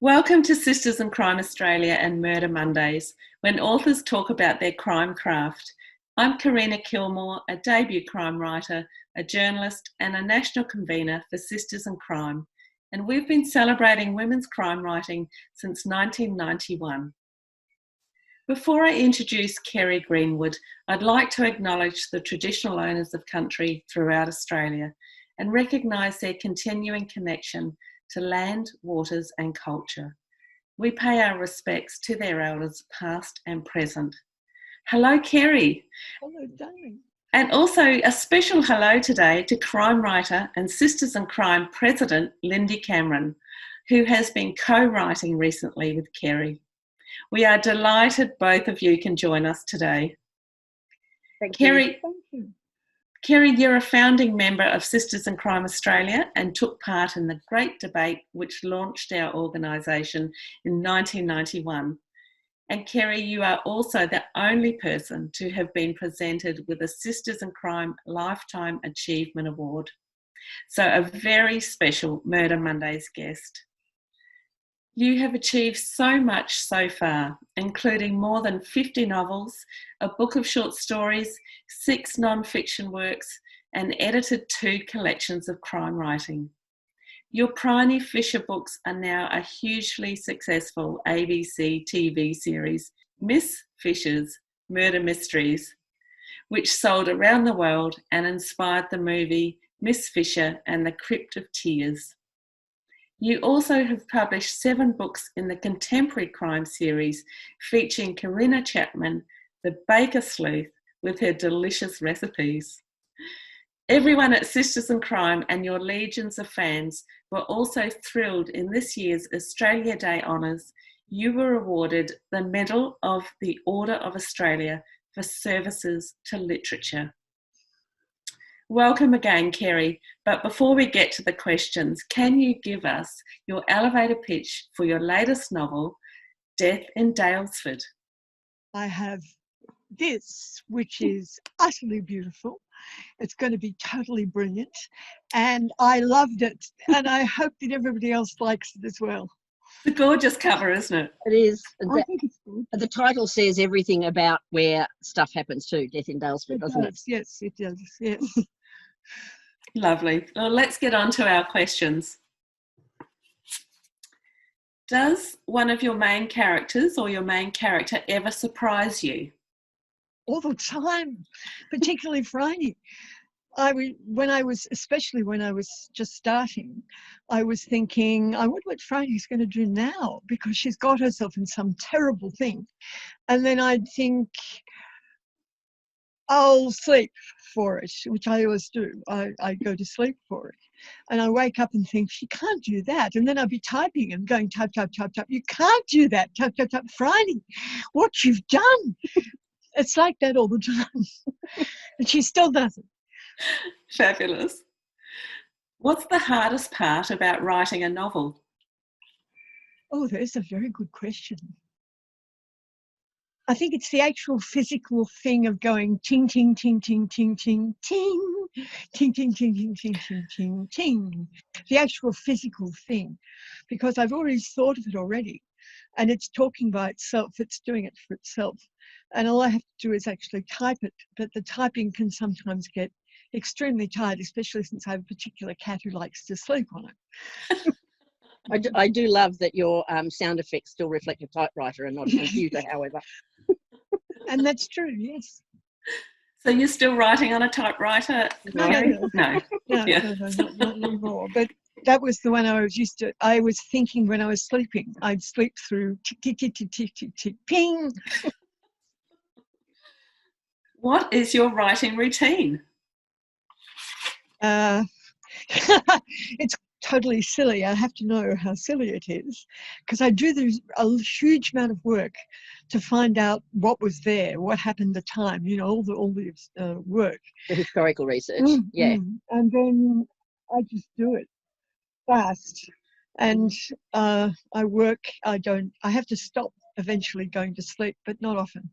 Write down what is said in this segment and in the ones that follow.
Welcome to Sisters in Crime Australia and Murder Mondays, when authors talk about their crime craft. I'm Karina Kilmore, a debut crime writer, a journalist and a national convener for Sisters in Crime, and we've been celebrating women's crime writing since 1991. Before I introduce Kerry Greenwood, I'd like to acknowledge the traditional owners of country throughout Australia and recognise their continuing connection to land, waters and culture. We pay our respects to their elders past and present. Hello, Kerry. Hello, darling. And also a special hello today to crime writer and Sisters in Crime President Lindy Cameron, who has been co-writing recently with Kerry. We are delighted both of you can join us today. Thank Kerry, you. Kerry, you're a founding member of Sisters in Crime Australia and took part in the great debate which launched our organisation in 1991. And Kerry, you are also the only person to have been presented with a Sisters in Crime Lifetime Achievement Award. So a very special Murder Mondays guest. You have achieved so much so far, including more than 50 novels, a book of short stories, 6 nonfiction works, and edited 2 collections of crime writing. Your Phryne Fisher books are now a hugely successful ABC TV series, Miss Fisher's Murder Mysteries, which sold around the world and inspired the movie Miss Fisher and the Crypt of Tears. You also have published 7 books in the contemporary crime series featuring Corinna Chapman, the baker sleuth, with her delicious recipes. Everyone at Sisters in Crime and your legions of fans were also thrilled in this year's Australia Day honours. You were awarded the Medal of the Order of Australia for services to literature. Welcome again, Kerry. But before we get to the questions, can you give us your elevator pitch for your latest novel, Death in Daylesford? I have this, which is utterly beautiful. It's going to be totally brilliant. And I loved it. And I hope that everybody else likes it as well. It's a gorgeous cover, isn't it? It is. I think it's good. The title says everything about where stuff happens too, Death in Daylesford, doesn't it? Yes, it does. Yes. Lovely. Well, let's get on to our questions. Does one of your main characters or your main character ever surprise you? All the time, particularly Phryne. Especially when I was just starting, I was thinking, I wonder what Phryne's going to do now, because she's got herself in some terrible thing. And then I'd think, I'll sleep for it, which I always do. I go to sleep for it. And I wake up and think, she can't do that. And then I'll be typing and going, type, type, type, type. You can't do that. Type, type, type. Phryne, what you've done. It's like that all the time. And she still does it. Fabulous. What's the hardest part about writing a novel? Oh, there's a very good question. I think it's the actual physical thing of going ting, ting, ting, ting, ting, ting, ting, ting, ting, ting, ting, ting, ting, ting, ting. The actual physical thing, because I've already thought of it already, and it's talking by itself. It's doing it for itself, and all I have to do is actually type it. But the typing can sometimes get extremely tired, especially since I have a particular cat who likes to sleep on it. I do love that your sound effects still reflect a typewriter and not a computer, however. And that's true, yes. So you're still writing on a typewriter? No. No. No, Yeah. not anymore. But that was the one I was used to. I was thinking when I was sleeping, I'd sleep through tick, tick, tick, tick, tick, tick, tick, ping. What is your writing routine? It's totally silly. I have to know how silly it is, because I do a huge amount of work to find out what was there, what happened at the time, all the work. The historical research, yeah. And then I just do it fast. And I work, I have to stop eventually going to sleep, but not often.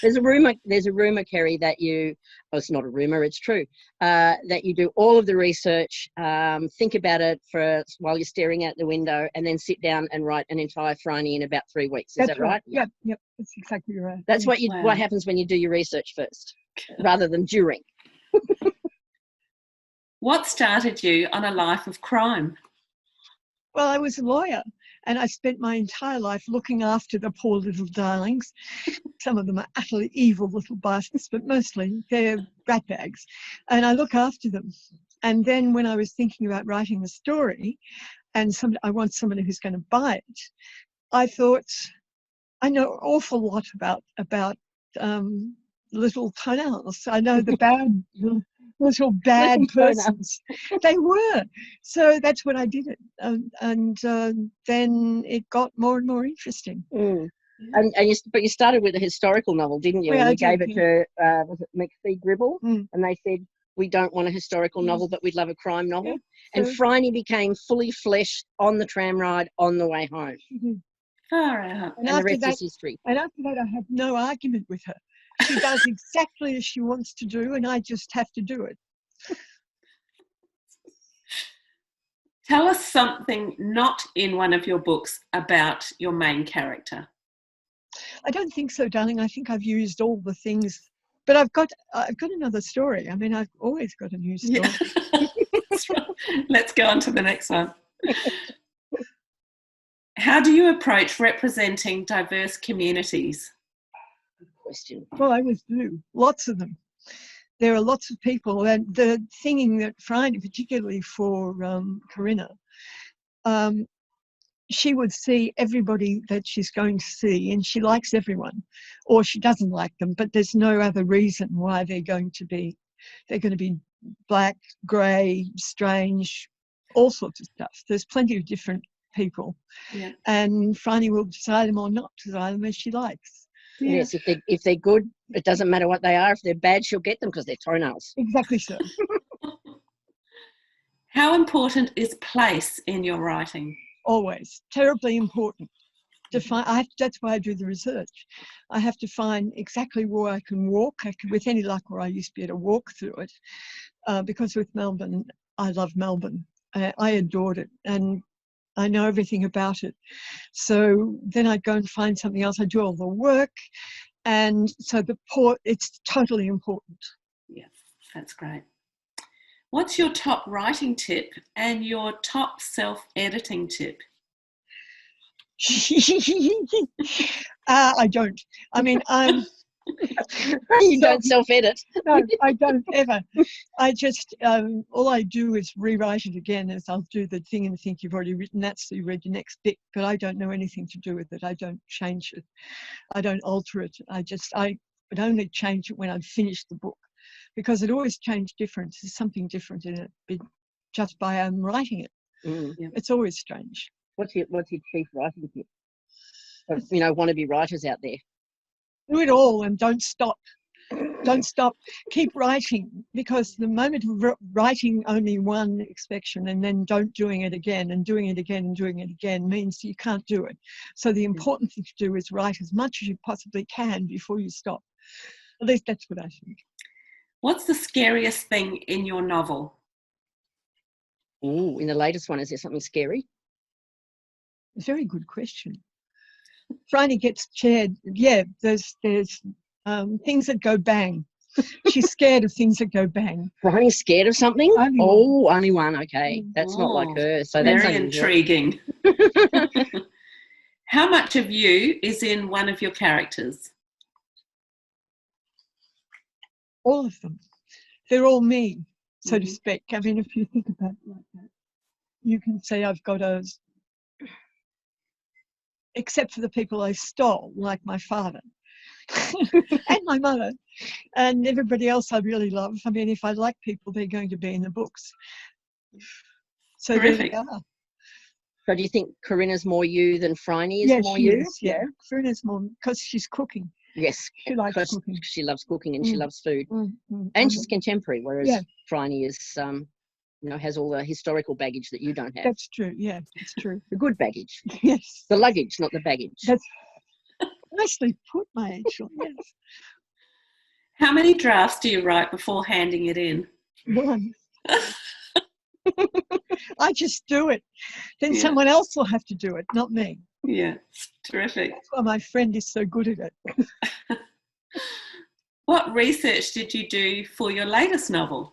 There's a rumor, Kerry, that you, oh, it's not a rumor, it's true, that you do all of the research, think about it while you're staring out the window, and then sit down and write an entire Phryne in about 3 weeks. Is that right? Yep, that's exactly right. That's what happens when you do your research first, rather than during. What started you on a life of crime? Well, I was a lawyer, and I spent my entire life looking after the poor little darlings. Some of them are utterly evil little bastards, but mostly they're rat bags. And I look after them. And then when I was thinking about writing a story, and I want somebody who's going to buy it, I thought, I know an awful lot about little toenails. I know the bad little bad persons. They were. So that's what I did it. And then it got more and more interesting. Mm. But you started with a historical novel, didn't you? Yeah, and you gave it to, was it McPhee Gribble? Mm. And they said, we don't want a historical novel, but we'd love a crime novel. Yeah. And Phryne became fully fleshed on the tram ride on the way home. Mm-hmm. Far out. And the rest is history. And after that, I had no argument with her. She does exactly as she wants to do, and I just have to do it. Tell us something not in one of your books about your main character. I don't think so, darling. I think I've used all the things, but I've got another story. I mean, I've always got a new story. Yeah. Let's go on to the next one. How do you approach representing diverse communities? Good question. Well, I always do. Lots of them. There are lots of people, and the thing that Phryne, particularly for Corinna, she would see everybody that she's going to see, and she likes everyone, or she doesn't like them, but there's no other reason why they're going to be black, grey, strange, all sorts of stuff. There's plenty of different people. Yeah. And Phryne will decide them or not decide them as she likes. Yeah. Yes, if they're good, it doesn't matter what they are. If they're bad, she'll get them because they're toenails. Exactly so. How important is place in your writing? Always. Terribly important. That's why I do the research. I have to find exactly where I can walk. With any luck, where I used to be able to walk through it. Because with Melbourne, I love Melbourne. I adored it. And I know everything about it. So then I'd go and find something else. I do all the work. And so it's totally important. Yes, that's great. What's your top writing tip and your top self-editing tip? I don't. I mean, You don't self-edit. No, I don't ever. I just, all I do is rewrite it again, as I'll do the thing and think you've already written that, so you read the next bit, but I don't know anything to do with it. I don't change it. I don't alter it. I would only change it when I've finished the book, because it always changed different. There's something different in it just by writing it. Mm. Yeah. It's always strange. What's your chief writing tip? Wannabe writers out there. Do it all and don't stop. Don't stop. Keep writing, because the moment of writing only one expression and then don't doing it again and doing it again and doing it again means you can't do it. So the important thing to do is write as much as you possibly can before you stop. At least that's what I think. What's the scariest thing in your novel? Ooh, in the latest one, is there something scary? Very good question. Phryne gets chaired. Yeah, there's things that go bang. She's scared of things that go bang. Phryne's scared of something? Only one. Okay, that's not like her. So that's very intriguing. How much of you is in one of your characters? All of them. They're all me, so to speak. I mean, if you think about it like that, you can say I've got except for the people I stole, like my father and my mother, and everybody else I really love. I mean, if I like people, they're going to be in the books. So Terrific. There we are. So do you think Corinna's more you than Phryne is more she you? Is, yeah. Corinna's more, because she's cooking. Yes, she likes cooking. She loves cooking and she loves food. Mm-hmm. And she's contemporary, whereas Phryne is, has all the historical baggage that you don't have. That's true, yeah, it's true. The good baggage. Yes. The luggage, not the baggage. Nicely put, my angel. Yes. How many drafts do you write before handing it in? One. I just do it. Then Yeah. someone else will have to do it, not me. Yeah, terrific. That's why my friend is so good at it. What research did you do for your latest novel?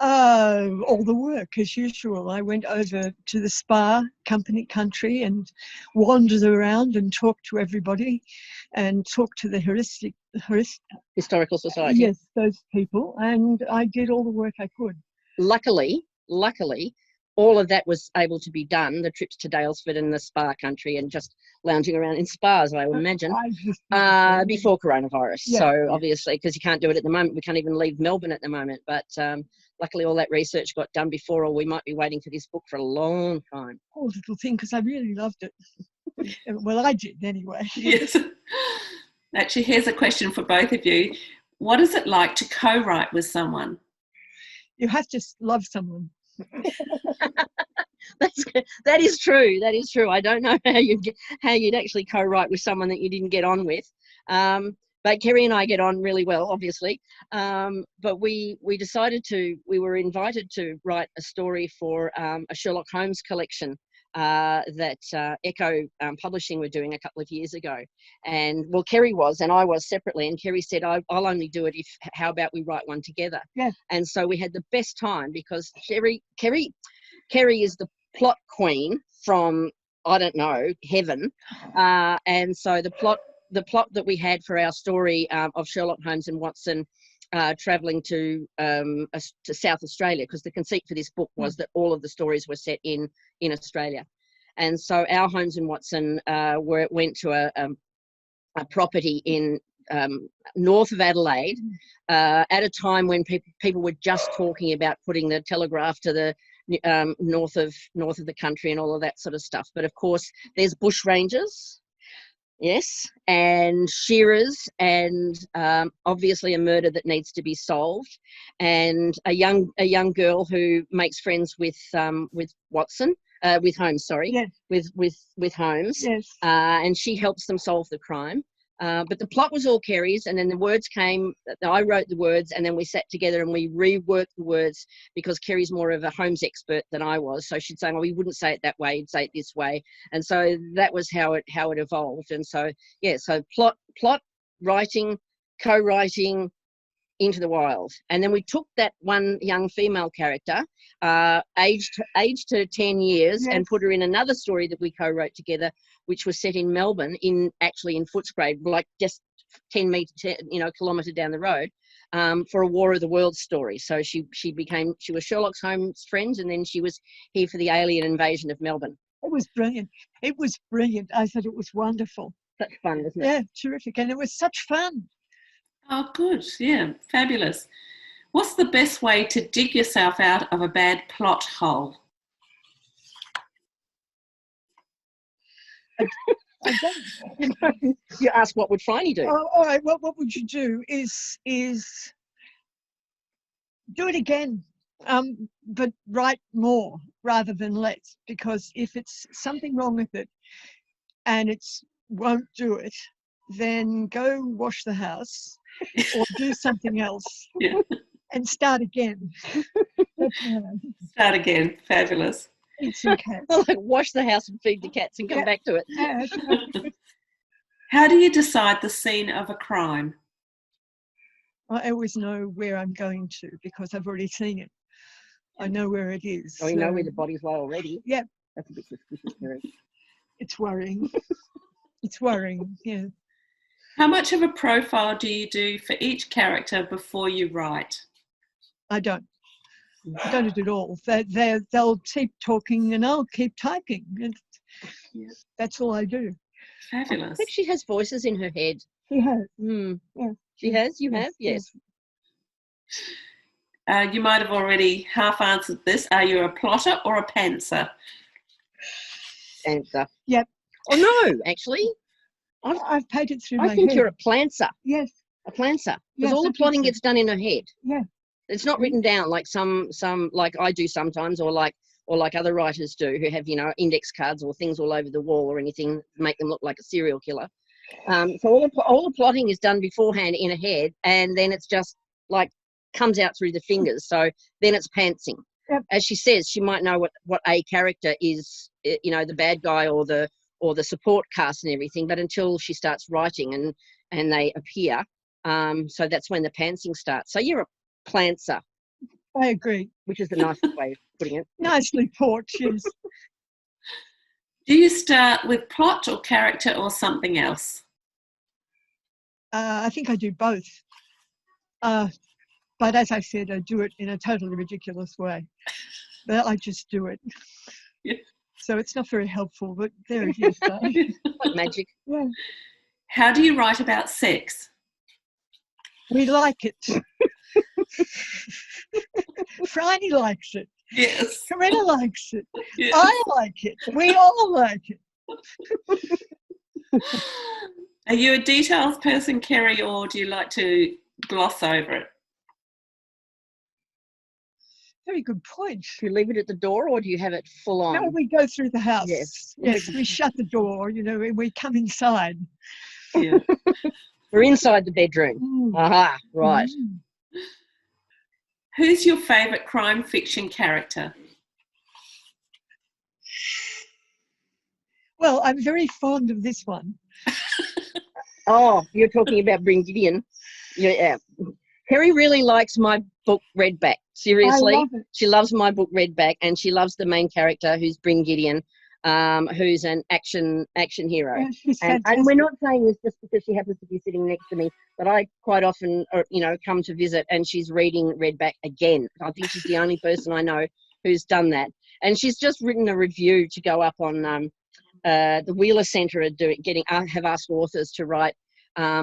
All the work as usual. I went over to the spa country and wandered around and talked to everybody and talked to the Historical Society. Yes, those people, and I did all the work I could. Luckily, all of that was able to be done, the trips to Dalesford and the spa country and just lounging around in spas, I would imagine, before coronavirus. Yeah, so obviously, because you can't do it at the moment, we can't even leave Melbourne at the moment. But luckily all that research got done before, or we might be waiting for this book for a long time. Poor little thing, because I really loved it. Well, I did anyway. Yes. Actually, here's a question for both of you. What is it like to co-write with someone? You have to love someone. That is true. That is true. I don't know how you'd actually co-write with someone that you didn't get on with. But Kerry and I get on really well, obviously. But we were invited to write a story for a Sherlock Holmes collection that Echo Publishing were doing a couple of years ago. And well, Kerry was, and I was separately, and Kerry said, I'll only do it how about we write one together? Yeah. And so we had the best time because Kerry is the plot queen from, I don't know, heaven. And so the plot that we had for our story of Sherlock Holmes and Watson travelling to South Australia, because the conceit for this book was that all of the stories were set in Australia. And so our Holmes and Watson went to a property in north of Adelaide at a time when people were just talking about putting the telegraph to the north of the country and all of that sort of stuff. But of course, there's bush rangers, yes, and shearers, and obviously a murder that needs to be solved, and a young girl who makes friends with Watson. With Holmes, sorry. Yes. With Holmes. Yes. And she helps them solve the crime. But the plot was all Kerry's, and then the words came. I wrote the words, and then we sat together and we reworked the words because Kerry's more of a Holmes expert than I was. So she'd say, "Oh, we wouldn't say it that way; you'd say it this way." And so that was how it evolved. And so so plot writing, co-writing, into the wild. And then we took that one young female character, aged to 10 years, yes, and put her in another story that we co-wrote together, which was set in Melbourne, actually in Footscray, like just 10 kilometre down the road, for a War of the Worlds story. So she was Sherlock Holmes' friend, and then she was here for the alien invasion of Melbourne. It was brilliant. It was brilliant. I thought it was wonderful. Such fun, wasn't it? Yeah, terrific. And it was such fun. Oh, good. Yeah, fabulous. What's the best way to dig yourself out of a bad plot hole? I don't. You ask, what would Phryne do? Oh, all right. What would you do is do it again, but write more rather than less. Because if it's something wrong with it and it won't do it, then go wash the house or do something else. Yeah. And start again. Start again. Fabulous. Eat some cats. Like wash the house and feed the cats and come back to it. Yeah. How do you decide the scene of a crime? I always know where I'm going to because I've already seen it. I know where it is. Oh, you know where the bodies lie already? Yeah. That's a bit suspicious, Kerry. It's worrying. It's worrying, yeah. How much of a profile do you do for each character before you write? I don't do it all. They'll keep talking and I'll keep typing. That's all I do. Fabulous. I think she has voices in her head. She has. Yeah. She has? You have? Yes. You might have already half answered this. Are you a plotter or a pantser? Answer. Yep. Oh, no, actually. I've paid it through my head. I think you're a planter. Yes. A planter. Yes, Because all the plotting gets done in her head. Yeah. It's not written down like some like I do sometimes, or like or like other writers do, who have, you know, index cards or things all over the wall or anything, make them look like a serial killer. So all the plotting is done beforehand in a head, and then it's just like comes out through the fingers. So then it's pantsing. Yep. As she says, she might know what a character is, you know, the bad guy or the support cast and everything, but until she starts writing and they appear, so that's when the pantsing starts. So you're a plantser. I agree. Which is the nicest way of putting it. Nicely put, yes. Do you start with plot or character or something else? I think I do both. But as I said, I do it in a totally ridiculous way. But I just do it. Yeah. So it's not very helpful, but there it is. Like magic. Yeah. How do you write about sex? We like it. Phryne likes it. Yes. Corinna likes it. Yes. I like it. We all like it. Are you a details person, Kerry, or do you like to gloss over it? Very good point. Do you leave it at the door, or do you have it full on? No, we go through the house. Yes. Yes, we shut the door, you know, we come inside. Yeah. We're inside the bedroom. Mm. Aha, right. Mm. Who's your favourite crime fiction character? Well, I'm very fond of this one. Oh, you're talking about Bryn Gideon. Yeah. Kerry really likes my book Redback. Seriously, I love it. she loves my book Redback, and she loves the main character, who's Bryn Gideon, who's an action hero. Yeah, she's And fantastic. we're not saying this just because she happens to be sitting next to me, but I quite often, you know, come to visit and she's reading Redback again. I think she's the only person I know who's done that. And she's just written a review to go up on the Wheeler Centre have asked authors to write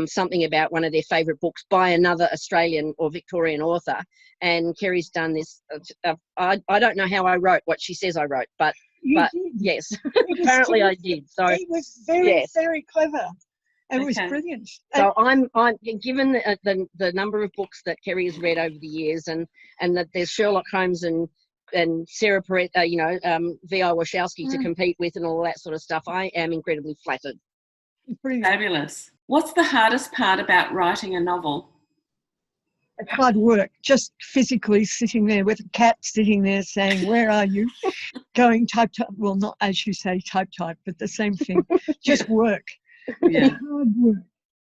something about one of their favourite books by another Australian or Victorian author. And Kerry's done this. I don't know how I wrote what she says I wrote, but You did. yes, It was apparently I terrific. did. So It was very, yes. very clever. It was Okay. brilliant. So I'm given the number of books that Kerry has read over the years, and that there's Sherlock Holmes and Sarah Perret, V.I. Wachowski to compete with and all that sort of stuff. I am incredibly flattered. Brilliant. Fabulous. What's the hardest part about writing a novel? It's hard work, just physically sitting there with a cat sitting there saying, "Where are you?" Going type. Well, not as you say type, but the same thing. Just work. Yeah. Hard work.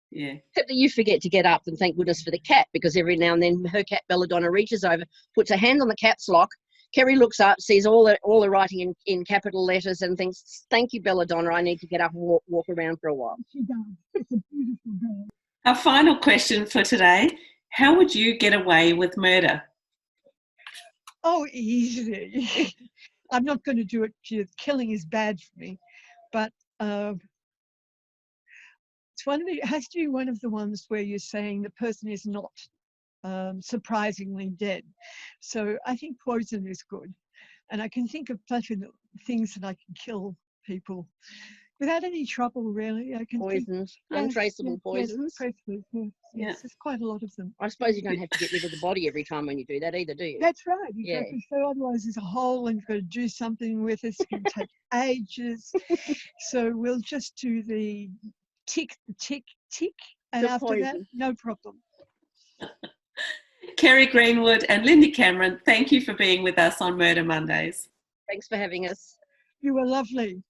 Yeah. Except that you forget to get up and thank goodness for the cat, because every now and then her cat Belladonna reaches over, puts her hand on the caps lock. Kerry looks up, sees all the writing in capital letters and thinks, "Thank you, Belladonna. I need to get up and walk around for a while." She does. It's a beautiful girl. Our final question for today. How would you get away with murder? Oh, easily. I'm not going to do it. Killing is bad for me, but it's it has to be one of the ones where you're saying the person is not surprisingly dead. So I think poison is good, and I can think of plenty of things that I can kill people without any trouble, really. I can Poisons, yes, untraceable poisons. Yes, yes, Yeah. there's quite a lot of them. I suppose you don't have to get rid of the body every time when you do that either, do you? That's right. Yeah. Exactly. So otherwise there's a hole and you've got to do something with it. It's going to take ages. So we'll just do the tick, and The after that, poison. no problem. Kerry Greenwood and Lindy Cameron, thank you for being with us on Murder Mondays. Thanks for having us. You were lovely.